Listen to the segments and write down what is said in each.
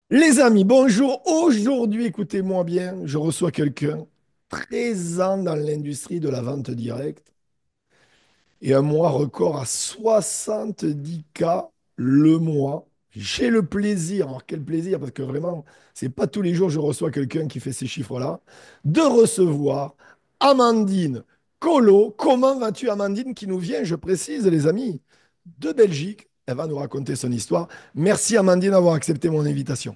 Les amis, bonjour. Aujourd'hui, écoutez-moi bien, je reçois quelqu'un 13 ans dans l'industrie de la vente directe et un mois record à 70K le mois. J'ai le plaisir, alors quel plaisir, parce que vraiment, c'est pas tous les jours que je reçois quelqu'un qui fait ces chiffres-là, de recevoir Amandine Colo. Comment vas-tu, Amandine, qui nous vient, je précise, les amis, de Belgique. Elle va nous raconter son histoire. Merci, Amandine, d'avoir accepté mon invitation.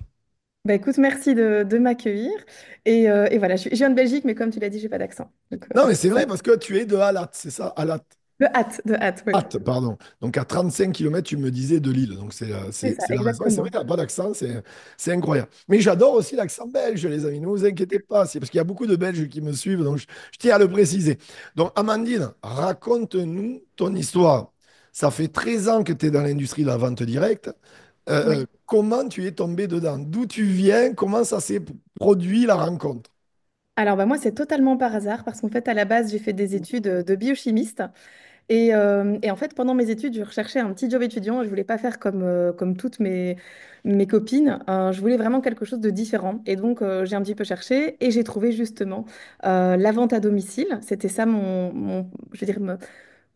Bah écoute, merci de m'accueillir. Et voilà, je viens de Belgique, mais comme tu l'as dit, j'ai pas d'accent. Donc, Non, mais c'est ça vrai parce que tu es de Halat, c'est ça, Halat. de hâte, oui. Hatt, pardon. Donc à 35 kilomètres, tu me disais de Lille. Donc C'est ça, c'est la raison. Et c'est vrai exactement. qu'elle n'a pas d'accent, c'est incroyable. Mais j'adore aussi l'accent belge, les amis. Ne vous inquiétez pas, c'est parce qu'il y a beaucoup de Belges qui me suivent, donc je tiens à le préciser. Donc Amandine, raconte-nous ton histoire. Ça fait 13 ans que tu es dans l'industrie de la vente directe. Oui. Comment tu es tombé dedans? D'où tu viens? Comment ça s'est produit la rencontre? Alors bah moi, c'est totalement par hasard, parce qu'en fait, à la base, j'ai fait des études de biochimiste. Et en fait, pendant mes études, je recherchais un petit job étudiant. Je voulais pas faire comme toutes mes copines. Je voulais vraiment quelque chose de différent. Et donc, j'ai un petit peu cherché et j'ai trouvé justement la vente à domicile. C'était ça je veux dire,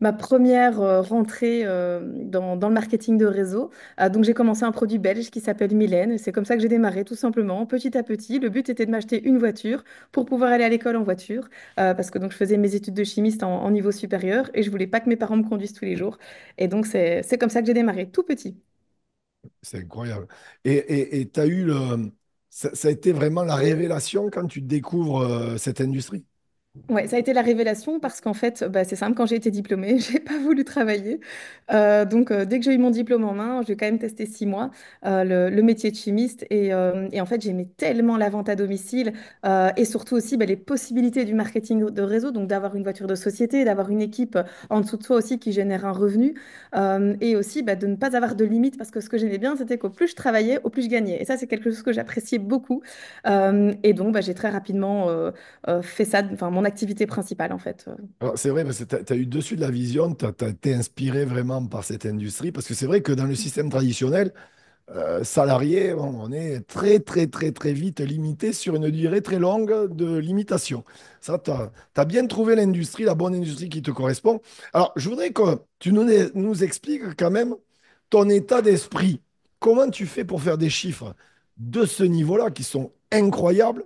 ma première rentrée dans le marketing de réseau. Donc j'ai commencé un produit belge qui s'appelle Mylène. Et c'est comme ça que j'ai démarré, tout simplement, petit à petit. Le but était de m'acheter une voiture pour pouvoir aller à l'école en voiture, parce que donc je faisais mes études de chimiste en niveau supérieur et je voulais pas que mes parents me conduisent tous les jours. Et donc c'est comme ça que j'ai démarré, tout petit. C'est incroyable. Et tu as eu ça a été vraiment la révélation quand tu découvres cette industrie. Ouais, ça a été la révélation parce qu'en fait, bah, c'est simple, quand j'ai été diplômée, j'ai pas voulu travailler. Dès que j'ai eu mon diplôme en main, j'ai quand même testé 6 mois le métier de chimiste et en fait, j'aimais tellement la vente à domicile et surtout aussi bah, les possibilités du marketing de réseau, donc d'avoir une voiture de société, d'avoir une équipe en dessous de soi aussi qui génère un revenu et aussi bah, de ne pas avoir de limite parce que ce que j'aimais bien, c'était qu'au plus je travaillais, au plus je gagnais. Et ça, c'est quelque chose que j'appréciais beaucoup. Et donc, bah, j'ai très rapidement fait ça, enfin mon activité principale en fait. Alors, c'est vrai, parce que tu as eu dessus de la vision, tu as été inspiré vraiment par cette industrie, parce que c'est vrai que dans le système traditionnel, salarié, bon, on est très, très, très, très vite limité sur une durée très longue de limitation. Ça, tu as bien trouvé l'industrie, la bonne industrie qui te correspond. Alors, je voudrais que tu nous expliques quand même ton état d'esprit. Comment tu fais pour faire des chiffres de ce niveau-là qui sont incroyables?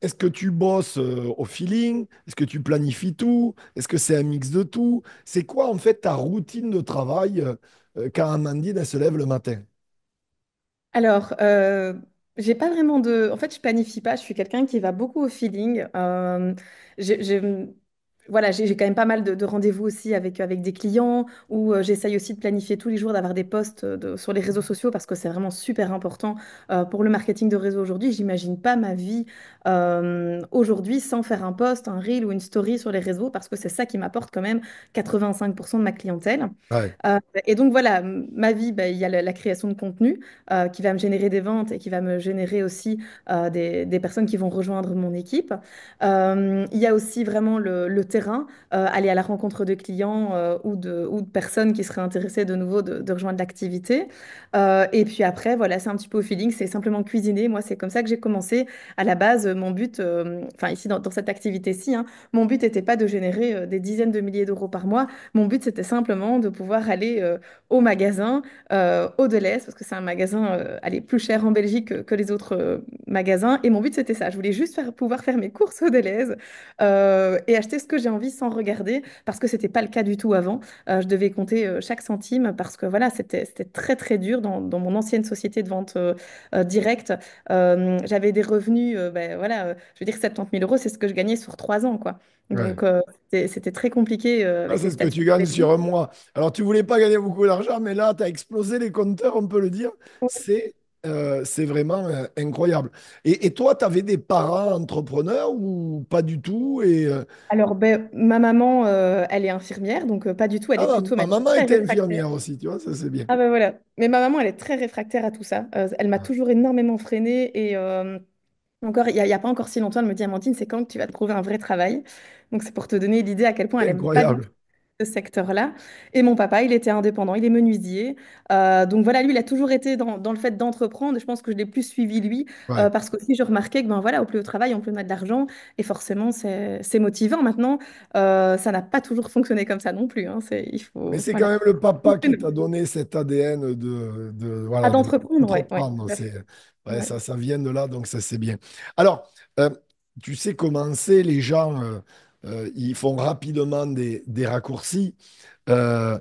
Est-ce que tu bosses au feeling? Est-ce que tu planifies tout? Est-ce que c'est un mix de tout? C'est quoi en fait ta routine de travail quand Amandine elle se lève le matin? Alors, j'ai pas vraiment de. En fait, je planifie pas. Je suis quelqu'un qui va beaucoup au feeling. J'ai, j'ai- voilà, j'ai quand même pas mal de rendez-vous aussi avec des clients où j'essaye aussi de planifier tous les jours, d'avoir des posts sur les réseaux sociaux parce que c'est vraiment super important pour le marketing de réseau aujourd'hui. J'imagine pas ma vie aujourd'hui sans faire un post, un reel ou une story sur les réseaux parce que c'est ça qui m'apporte quand même 85% de ma clientèle. Ouais, Et donc voilà, ma vie, bah, il y a la création de contenu qui va me générer des ventes et qui va me générer aussi des personnes qui vont rejoindre mon équipe. Il y a aussi vraiment le terrain, aller à la rencontre de clients ou de personnes qui seraient intéressées de nouveau de rejoindre l'activité. Et puis après, voilà, c'est un petit peu au feeling, c'est simplement cuisiner. Moi, c'est comme ça que j'ai commencé. À la base, mon but, enfin ici dans cette activité-ci, hein, mon but n'était pas de générer des dizaines de milliers d'euros par mois. Mon but, c'était simplement de pouvoir aller au magasin, au Delhaize, parce que c'est un magasin allez, plus cher en Belgique que les autres magasins. Et mon but, c'était ça. Je voulais juste pouvoir faire mes courses au Delhaize et acheter ce que j'ai envie sans regarder, parce que c'était pas le cas du tout avant. Je devais compter chaque centime, parce que voilà, c'était très, très dur dans mon ancienne société de vente directe. J'avais des revenus, ben, voilà, je veux dire 70 000 euros, c'est ce que je gagnais sur 3 ans, quoi. ouais. Donc, c'était très compliqué Ça, avec les c'est ce que tu statistiques gagnes sur belgiques. un mois. Alors, tu voulais pas gagner beaucoup d'argent, mais là, tu as explosé les compteurs, on peut le dire. C'est vraiment incroyable. Et toi, tu avais des parents entrepreneurs ou pas du tout? Alors, ben, ma maman, elle est infirmière, donc pas du tout, elle est Ah, plutôt ma même maman très était réfractaire. infirmière aussi, tu vois, ça c'est bien. Ah ben voilà. Mais ma maman, elle est très réfractaire à tout ça. Elle m'a toujours énormément freinée et encore, il y a pas encore si longtemps, elle me dit, Amandine, c'est quand que tu vas te trouver un vrai travail? Donc c'est pour te donner l'idée à quel point elle aime pas du tout. Incroyable. ce secteur-là. Et mon papa, il était indépendant, il est menuisier. Donc voilà, lui, il a toujours été dans le fait d'entreprendre. Et je pense que je l'ai plus suivi lui, Ouais. parce qu'aussi je remarquais que ben voilà, au plus au travail, on plus on a de l'argent. Et forcément, c'est motivant. Maintenant, ça n'a pas toujours fonctionné comme ça non plus, hein. Il Mais faut, c'est quand voilà. même le papa qui t'a donné cet ADN Ah, voilà, d'entreprendre, ouais, ouais, d'entreprendre. tout à fait. Ouais, Ouais. ça vient de là, donc ça c'est bien. Alors, euh, tu sais comment c'est, les gens, ils font rapidement des raccourcis. Euh,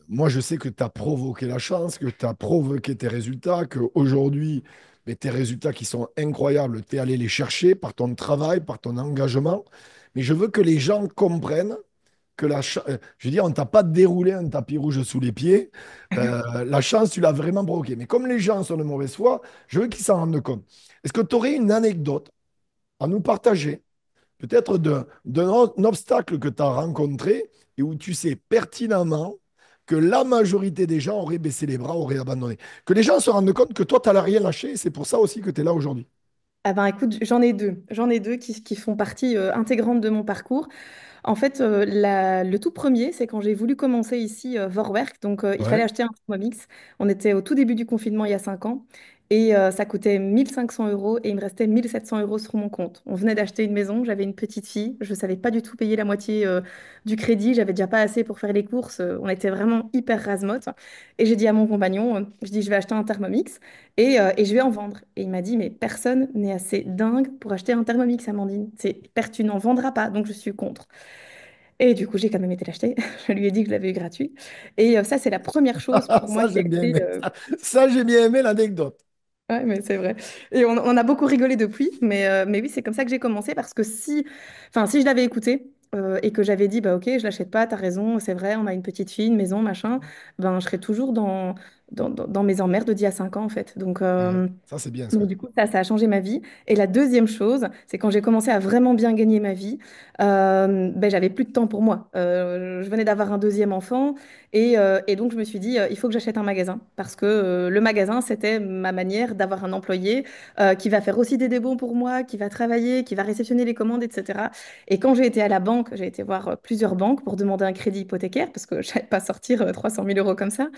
Moi, je sais que tu as provoqué la chance, que tu as provoqué tes résultats, qu'aujourd'hui, mais tes résultats qui sont incroyables, tu es allé les chercher par ton travail, par ton engagement. Mais je veux que les gens comprennent que je veux dire, on t'a pas déroulé un tapis rouge sous les pieds. La chance, tu l'as vraiment provoquée. Mais comme les gens sont de mauvaise foi, je veux qu'ils s'en rendent compte. Est-ce que tu aurais une anecdote à nous partager, peut-être d'un obstacle que tu as rencontré et où tu sais pertinemment que la majorité des gens auraient baissé les bras, auraient abandonné? Que les gens se rendent compte que toi, tu n'as rien lâché et c'est pour ça aussi que tu es là aujourd'hui. Ah ben écoute, j'en ai deux. J'en ai deux qui font partie intégrante de mon parcours. En fait, le tout premier, c'est quand j'ai voulu commencer ici Vorwerk. Donc, il fallait Ouais, acheter un Thermomix. On était au tout début du confinement il y a 5 ans. Et ça coûtait 1 500 € et il me restait 1 700 € sur mon compte. On venait d'acheter une maison, j'avais une petite fille. Je ne savais pas du tout payer la moitié du crédit. J'avais déjà pas assez pour faire les courses. On était vraiment hyper rasmot. Et j'ai dit à mon compagnon, je dis, je vais acheter un Thermomix et je vais en vendre. Et il m'a dit, mais personne n'est assez dingue pour acheter un Thermomix, Amandine. Tu n'en vendras pas, donc je suis contre. Et du coup, j'ai quand même été l'acheter. Je lui ai dit que je l'avais eu gratuit. Et ça, c'est la première chose pour moi ça, qui a j'aime bien été. aimé. Ça, j'ai bien aimé l'anecdote. Ouais, mais c'est vrai. Et on a beaucoup rigolé depuis. Mais oui, c'est comme ça que j'ai commencé parce que si je l'avais écouté et que j'avais dit, bah ok, je l'achète pas, t'as raison, c'est vrai, on a une petite fille, une maison, machin, ben je serais toujours dans mes emmerdes d'il y a 5 ans en fait. Donc, Ouais, ça, c'est bien ça. donc du coup, ça a changé ma vie. Et la deuxième chose, c'est quand j'ai commencé à vraiment bien gagner ma vie, ben, j'avais plus de temps pour moi. Je venais d'avoir un deuxième enfant et donc je me suis dit, il faut que j'achète un magasin parce que le magasin, c'était ma manière d'avoir un employé qui va faire aussi des débons pour moi, qui va travailler, qui va réceptionner les commandes, etc. Et quand j'ai été à la banque, j'ai été voir plusieurs banques pour demander un crédit hypothécaire parce que je n'allais pas sortir 300 000 € comme ça.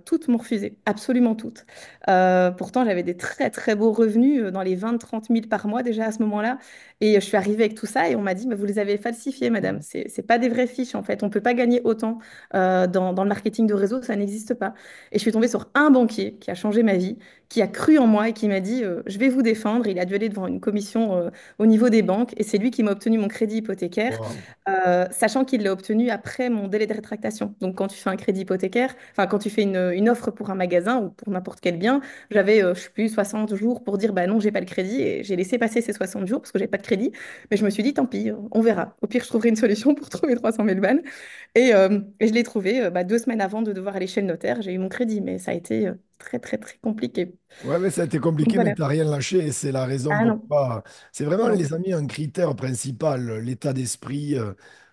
Toutes m'ont refusé, absolument toutes. Pourtant, j'avais des très très beaux revenus dans les 20 000 30 000 par mois déjà à ce moment-là. Et je suis arrivée avec tout ça et on m'a dit, mais vous les avez falsifiés, madame. C'est pas des vraies fiches en fait. On peut pas gagner autant dans le marketing de réseau, ça n'existe pas. Et je suis tombée sur un banquier qui a changé ma vie, qui a cru en moi et qui m'a dit, je vais vous défendre. Il a dû aller devant une commission au niveau des banques et c'est lui qui m'a obtenu mon crédit hypothécaire, Wow. sachant qu'il l'a obtenu après mon délai de rétractation. Donc, quand tu fais un crédit hypothécaire, enfin, quand tu fais une offre pour un magasin ou pour n'importe quel bien, j'avais, je sais plus, 60 jours pour dire, bah non, j'ai pas le crédit et j'ai laissé passer ces 60 jours parce que j'ai pas de crédit. Mais je me suis dit, tant pis, on verra. Au pire, je trouverai une solution pour trouver 300 000 balles. Et je l'ai trouvé 2 semaines avant de devoir aller chez le notaire. J'ai eu mon crédit, mais ça a été très, très, très compliqué. Ouais, mais ça a été Donc, compliqué, mais voilà. tu n'as rien lâché et c'est la raison Ah non, pourquoi. C'est vraiment, non. les amis, un critère principal, l'état d'esprit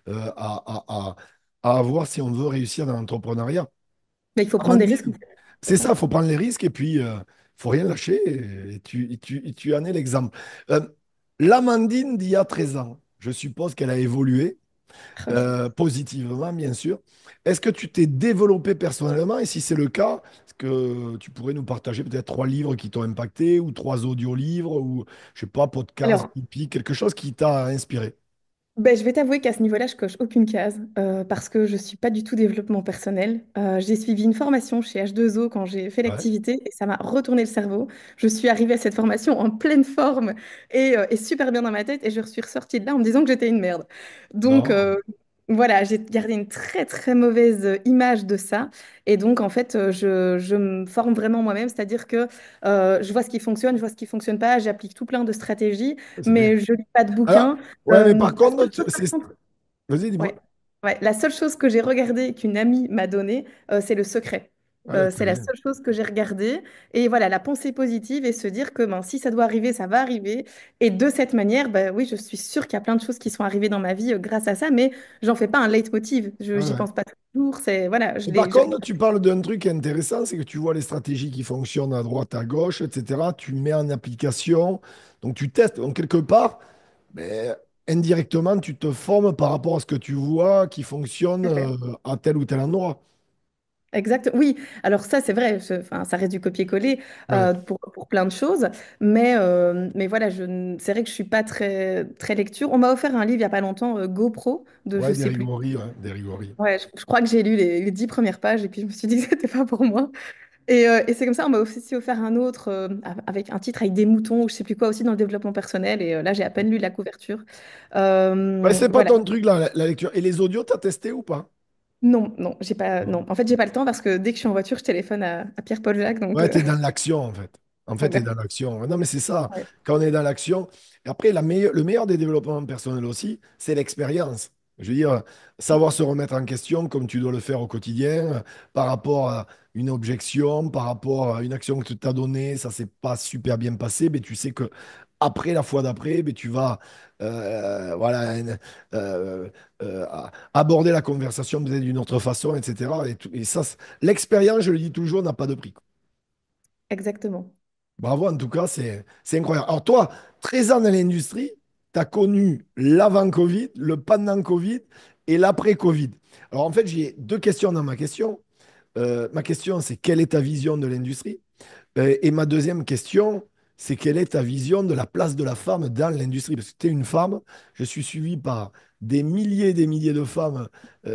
à avoir si on veut réussir dans l'entrepreneuriat. Mais il faut prendre des risques. Amandine, c'est ça, il faut prendre les risques et puis faut rien lâcher et tu en es l'exemple. Euh, L'Amandine d'il y a 13 ans, je suppose qu'elle a évolué positivement, bien sûr. Est-ce que tu t'es développé personnellement? Et si c'est le cas, est-ce que tu pourrais nous partager peut-être 3 livres qui t'ont impacté ou 3 audiolivres ou, je sais pas, podcast, Alors, hippie, quelque chose qui t'a inspiré? ben, je vais t'avouer qu'à ce niveau-là, je coche aucune case parce que je suis pas du tout développement personnel. J'ai suivi une formation chez H2O quand j'ai fait Ouais. l'activité et ça m'a retourné le cerveau. Je suis arrivée à cette formation en pleine forme et super bien dans ma tête et je suis ressortie de là en me disant que j'étais une merde. Donc Non. voilà, j'ai gardé une très très mauvaise image de ça et donc en fait je me forme vraiment moi-même, c'est-à-dire que je vois ce qui fonctionne, je vois ce qui fonctionne pas, j'applique tout plein de stratégies, C'est bien. mais je lis pas de Alors, bouquins. ouais, mais par La contre, seule chose, par contre, vas-y, dis-moi. ouais, ouais, la seule chose que j'ai regardée qu'une amie m'a donnée, c'est le secret. Ouais, très C'est la bien. seule chose que j'ai regardée. Et voilà, la pensée positive et se dire que ben, si ça doit arriver, ça va arriver. Et de cette manière, ben, oui, je suis sûre qu'il y a plein de choses qui sont arrivées dans ma vie grâce à ça, mais j'en fais pas un leitmotiv. Je Ouais, j'y ouais. pense pas toujours. C'est voilà, Et par contre, tu parles d'un truc intéressant, c'est que tu vois les stratégies qui fonctionnent à droite, à gauche, etc. Tu mets en application, donc tu testes. Donc quelque part, ben, indirectement, tu te formes par rapport à ce que tu vois qui fonctionne Tout à fait. à tel ou tel endroit. Exact. Oui, alors ça, c'est vrai, enfin, ça reste du copier-coller Ouais, pour plein de choses, mais voilà, c'est vrai que je suis pas très, très lecture. On m'a offert un livre il y a pas longtemps, GoPro, de je ouais, des sais plus. rigoris, ouais, des rigoris. Ouais, je crois que j'ai lu les 10 premières pages et puis je me suis dit que c'était pas pour moi. Et c'est comme ça, on m'a aussi offert un autre avec un titre avec des moutons ou je sais plus quoi aussi dans le développement personnel. Et là, j'ai à peine lu la couverture. Ouais, c'est pas Voilà. ton truc là, la lecture. Et les audios, t'as testé ou pas? Non, non, j'ai pas, non. En fait, j'ai pas le temps parce que dès que je suis en voiture, je téléphone à Pierre-Paul Jacques. Donc, Ouais, tu es dans l'action, en fait. En fait, tu es voilà. dans l'action. Non, mais c'est ça. Ouais. Quand on est dans l'action. Et après, le meilleur des développements personnels aussi, c'est l'expérience. Je veux dire, savoir se remettre en question comme tu dois le faire au quotidien, par rapport à une objection, par rapport à une action que tu t'as donnée, ça s'est pas super bien passé, mais tu sais que après, la fois d'après, mais tu vas voilà, euh, aborder la conversation peut-être d'une autre façon, etc. Et ça, l'expérience, je le dis toujours, n'a pas de prix. Exactement. Bravo, en tout cas, c'est incroyable. Alors toi, 13 ans dans l'industrie, tu as connu l'avant-Covid, le pendant-Covid et l'après-Covid. Alors en fait, j'ai deux questions dans ma question. Ma question, c'est quelle est ta vision de l'industrie? Et ma deuxième question, c'est quelle est ta vision de la place de la femme dans l'industrie? Parce que tu es une femme, je suis suivi par des milliers de femmes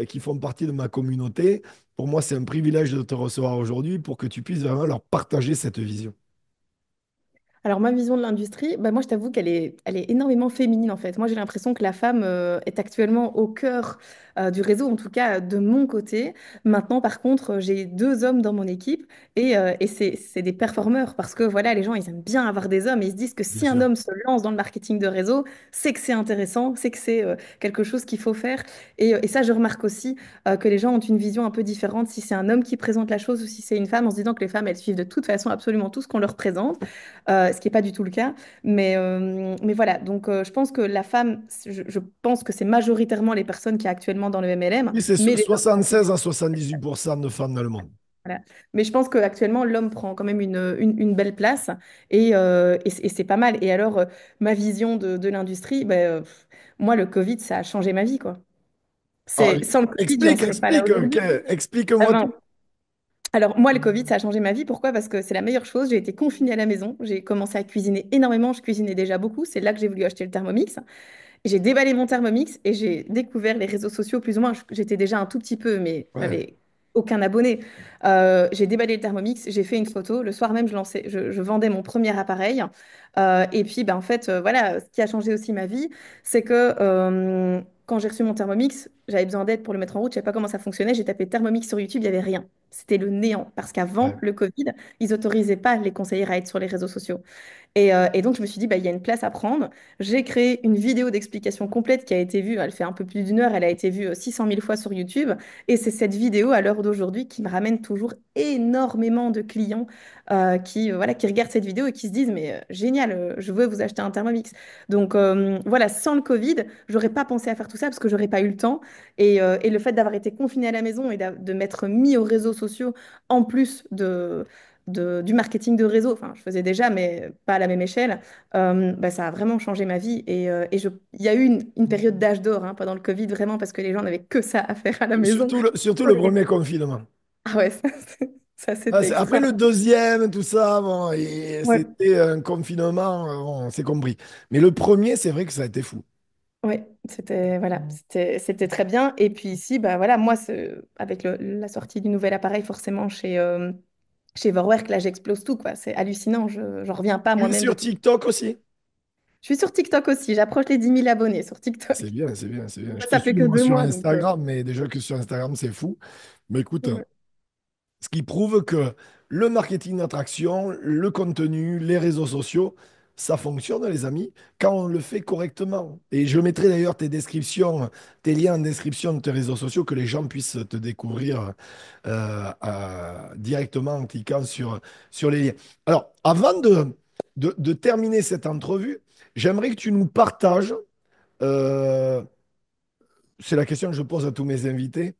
qui font partie de ma communauté. Pour moi, c'est un privilège de te recevoir aujourd'hui pour que tu puisses vraiment leur partager cette vision. Alors, ma vision de l'industrie, bah, moi, je t'avoue qu'elle est énormément féminine, en fait. Moi, j'ai l'impression que la femme est actuellement au cœur du réseau, en tout cas de mon côté. Maintenant, par contre, j'ai deux hommes dans mon équipe et c'est des performeurs parce que, voilà, les gens, ils aiment bien avoir des hommes et ils se disent que Bien si un sûr. homme se lance dans le marketing de réseau, c'est que c'est intéressant, c'est que c'est quelque chose qu'il faut faire. Et ça, je remarque aussi que les gens ont une vision un peu différente si c'est un homme qui présente la chose ou si c'est une femme, en se disant que les femmes, elles suivent de toute façon absolument tout ce qu'on leur présente ce qui n'est pas du tout le cas. Mais voilà, donc je pense que la femme, je pense que c'est majoritairement les personnes qui sont actuellement dans le MLM, Oui, c'est mais les hommes sont aussi 76 à 78% de femmes dans le monde. voilà. Mais je pense qu'actuellement, l'homme prend quand même une belle place et c'est pas mal. Et alors, ma vision de l'industrie, ben, moi, le Covid, ça a changé ma vie, quoi. Alors, Sans le Covid, j'en serais pas là aujourd'hui. Ah explique-moi ben, tout. alors moi, le Covid, ça a changé ma vie. Pourquoi? Parce que c'est la meilleure chose. J'ai été confinée à la maison. J'ai commencé à cuisiner énormément. Je cuisinais déjà beaucoup. C'est là que j'ai voulu acheter le Thermomix. Et j'ai déballé mon Thermomix et j'ai découvert les réseaux sociaux plus ou moins. J'étais déjà un tout petit peu, mais Ouais, j'avais aucun abonné. J'ai déballé le Thermomix, j'ai fait une photo. Le soir même, je vendais mon premier appareil. Et puis, ben, en fait, voilà, ce qui a changé aussi ma vie, c'est que quand j'ai reçu mon Thermomix, j'avais besoin d'aide pour le mettre en route. Je ne savais pas comment ça fonctionnait. J'ai tapé Thermomix sur YouTube, il n'y avait rien. C'était le néant. Parce qu'avant ouais. le Covid, ils autorisaient pas les conseillers à être sur les réseaux sociaux. Et donc, je me suis dit, bah, il y a une place à prendre. J'ai créé une vidéo d'explication complète qui a été vue, elle fait un peu plus d'une heure, elle a été vue 600 000 fois sur YouTube. Et c'est cette vidéo, à l'heure d'aujourd'hui, qui me ramène toujours énormément de clients voilà, qui regardent cette vidéo et qui se disent, mais génial, je veux vous acheter un Thermomix. Donc, voilà, sans le Covid, j'aurais pas pensé à faire tout ça parce que j'aurais pas eu le temps. Et le fait d'avoir été confiné à la maison et de m'être mis aux réseaux sociaux, en plus du marketing de réseau, enfin, je faisais déjà, mais pas à la même échelle, bah, ça a vraiment changé ma vie. Il y a eu une période d'âge d'or hein, pendant le Covid, vraiment, parce que les gens n'avaient que ça à faire à la maison. Surtout le premier confinement. Ah ouais, ça, Ah, c'était après extrêmement. le deuxième, tout ça, bon, et Ouais, c'était un confinement, bon, c'est compris. Mais le premier, c'est vrai que ça a été fou. ouais, c'était voilà, c'était très bien. Et puis ici, bah voilà, moi, avec la sortie du nouvel appareil, forcément, chez Vorwerk, là, j'explose tout, quoi. C'est hallucinant, j'en reviens pas Tu es moi-même sur depuis. TikTok aussi? Je suis sur TikTok aussi, j'approche les 10 000 abonnés sur TikTok. C'est bien, c'est bien, c'est bien. Je te Ça suis fait que moi deux sur mois, donc. Instagram, mais déjà que sur Instagram, c'est fou. Mais écoute, Ouais. ce qui prouve que le marketing d'attraction, le contenu, les réseaux sociaux, ça fonctionne, les amis, quand on le fait correctement. Et je mettrai d'ailleurs tes descriptions, tes liens en description de tes réseaux sociaux, que les gens puissent te découvrir directement en cliquant sur les liens. Alors, avant de terminer cette entrevue, j'aimerais que tu nous partages, euh, c'est la question que je pose à tous mes invités,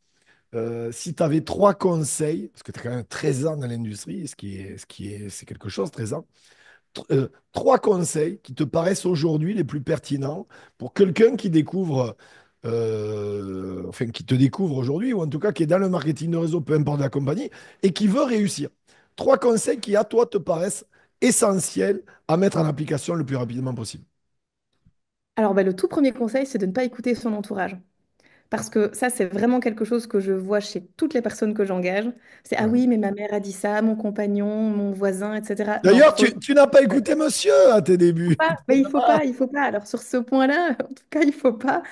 si tu avais trois conseils, parce que tu as quand même 13 ans dans l'industrie, c'est quelque chose, 13 ans, trois conseils qui te paraissent aujourd'hui les plus pertinents pour quelqu'un qui découvre, enfin qui te découvre aujourd'hui, ou en tout cas qui est dans le marketing de réseau, peu importe la compagnie, et qui veut réussir. Trois conseils qui, à toi, te paraissent essentiels à mettre en application le plus rapidement possible. Alors, le tout premier conseil, c'est de ne pas écouter son entourage. Parce que ça, c'est vraiment quelque chose que je vois chez toutes les personnes que j'engage. C'est, ah Ouais. oui, mais ma mère a dit ça, mon compagnon, mon voisin, etc. Non, D'ailleurs, faut tu n'as pas écouté monsieur à tes débuts. pas, mais il faut pas, il faut pas. Alors sur ce point-là, en tout cas, il faut pas,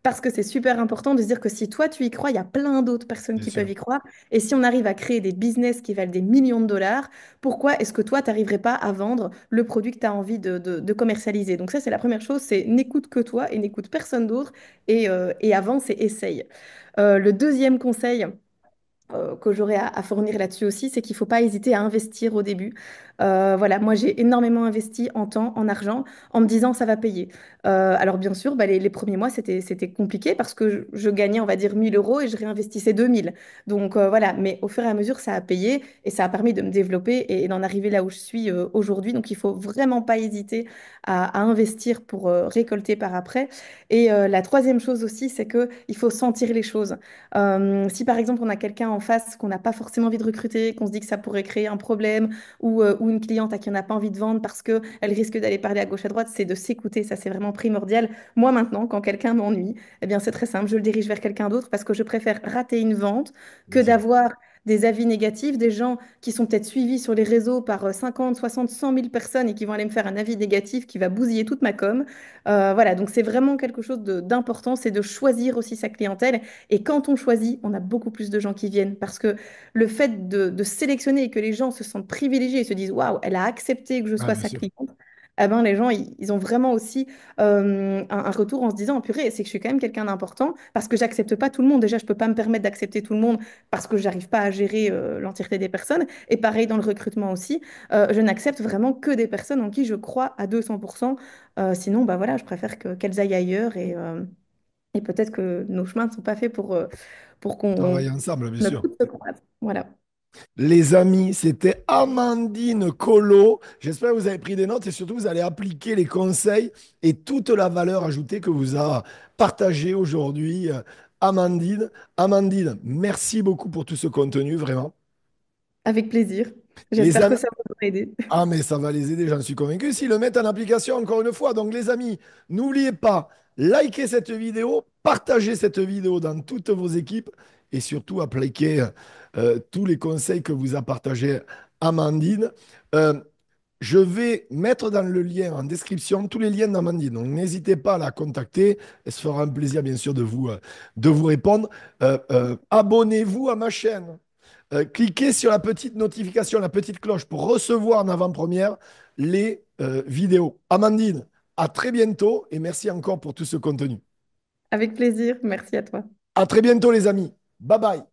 parce que c'est super important de se dire que si toi tu y crois, il y a plein d'autres personnes Bien qui peuvent sûr. y croire. Et si on arrive à créer des business qui valent des millions de dollars, pourquoi est-ce que toi, tu n'arriverais pas à vendre le produit que tu as envie de commercialiser? Donc ça, c'est la première chose, c'est n'écoute que toi et n'écoute personne d'autre et avance et essaye. Le deuxième conseil, que j'aurais à fournir là-dessus aussi, c'est qu'il ne faut pas hésiter à investir au début. Voilà, moi j'ai énormément investi en temps, en argent, en me disant ça va payer. Alors bien sûr, les premiers mois c'était compliqué parce que je gagnais on va dire 1 000 € et je réinvestissais 2 000. Donc voilà, mais au fur et à mesure ça a payé et ça a permis de me développer et d'en arriver là où je suis aujourd'hui. Donc il faut vraiment pas hésiter à investir pour récolter par après. Et la troisième chose aussi, c'est que il faut sentir les choses. Si par exemple on a quelqu'un en face qu'on n'a pas forcément envie de recruter, qu'on se dit que ça pourrait créer un problème, ou une cliente à qui on n'a pas envie de vendre parce qu'elle risque d'aller parler à gauche à droite, c'est de s'écouter, ça c'est vraiment primordial. Moi maintenant, quand quelqu'un m'ennuie, eh bien c'est très simple, je le dirige vers quelqu'un d'autre parce que je préfère rater une vente que Bien sûr. d'avoir des avis négatifs, des gens qui sont peut-être suivis sur les réseaux par 50, 60, 100 000 personnes et qui vont aller me faire un avis négatif qui va bousiller toute ma com. Voilà, donc c'est vraiment quelque chose d'important, c'est de choisir aussi sa clientèle. Et quand on choisit, on a beaucoup plus de gens qui viennent parce que le fait de sélectionner et que les gens se sentent privilégiés et se disent, waouh, elle a accepté que je Ah, sois bien sa sûr. cliente. Eh ben, les gens, ils ont vraiment aussi un retour en se disant, purée, c'est que je suis quand même quelqu'un d'important parce que j'accepte pas tout le monde. Déjà, je peux pas me permettre d'accepter tout le monde parce que j'arrive pas à gérer l'entièreté des personnes. Et pareil dans le recrutement aussi, je n'accepte vraiment que des personnes en qui je crois à 200%. Sinon, bah voilà, je préfère qu'elles aillent ailleurs et peut-être que nos chemins ne sont pas faits pour qu'on Travailler ensemble, bien ne sûr. coupe se croise. Voilà. Les amis, c'était Amandine Colo. J'espère que vous avez pris des notes et surtout vous allez appliquer les conseils et toute la valeur ajoutée que vous a partagé aujourd'hui Amandine. Amandine, merci beaucoup pour tout ce contenu, vraiment. Avec plaisir. Les J'espère que amis, ça vous aura aidé. ah mais ça va les aider, j'en suis convaincu, s'ils le mettent en application encore une fois. Donc les amis, n'oubliez pas, likez cette vidéo, partagez cette vidéo dans toutes vos équipes et surtout appliquez tous les conseils que vous a partagé Amandine. Euh, je vais mettre dans le lien en description tous les liens d'Amandine. Donc n'hésitez pas à la contacter. Elle se fera un plaisir bien sûr de vous répondre. Abonnez-vous à ma chaîne. Cliquez sur la petite notification, la petite cloche pour recevoir en avant-première les vidéos. Amandine, à très bientôt et merci encore pour tout ce contenu. Avec plaisir. Merci à toi. À très bientôt les amis. Bye bye.